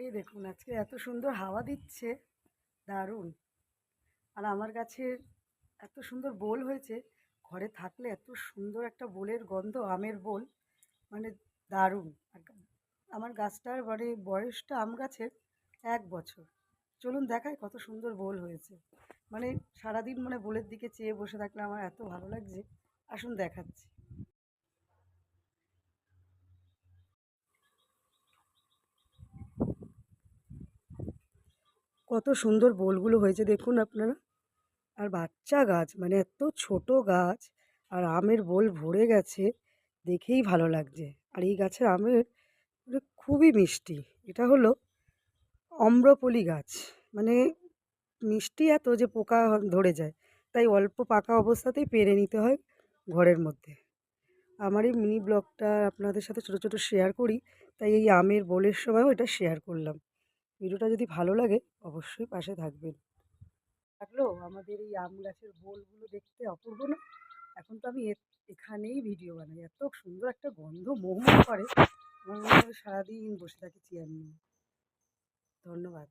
এই দেখুন আজকে এত সুন্দর হাওয়া দিচ্ছে, দারুণ। আর আমার গাছের এত সুন্দর বোল হয়েছে, ঘরে থাকলে এত সুন্দর একটা বোলের গন্ধ, আমের বোল, মানে দারুণ। আর আমার গাছটার মানে বয়সটা আম গাছের 1 বছর। চলুন দেখায় কত সুন্দর বোল হয়েছে। মানে সারাদিন মানে বোলের দিকে চেয়ে বসে থাকলে আমার এত ভালো লাগছে। আসুন দেখাচ্ছি। কত সুন্দর বোলগুলো হয়েছে দেখুন আপনারা। আর বাচ্চা গাছ, মানে এত ছোট গাছ, আর আমের বোল ভরে গেছে, দেখেই ভালো লাগছে। আর এই গাছের আমের মানে খুবই মিষ্টি। এটা হলো অম্রপলি গাছ, মানে মিষ্টি এত যে পোকা ধরে যায়, তাই অল্প পাকা অবস্থাতেই পেরে নিতে হয় ঘরের মধ্যে। আমার এই মিনি ব্লগটা আপনাদের সাথে ছোট ছোট শেয়ার করি, তাই এই আমের বোলের সময়ও এটা শেয়ার করলাম। ভিডিওটা যদি ভালো লাগে অবশ্যই পাশে থাকবেন। থাকলো আমাদের এই আম গাছের বোলগুলো দেখতে অপূর্ব না? এখন তো আমি এখানেই ভিডিও বানাই, এত সুন্দর একটা গন্ধ মোহ করে, আমার মনে হয় সারাদিন বসে থাকি চেয়ার নিয়ে। ধন্যবাদ।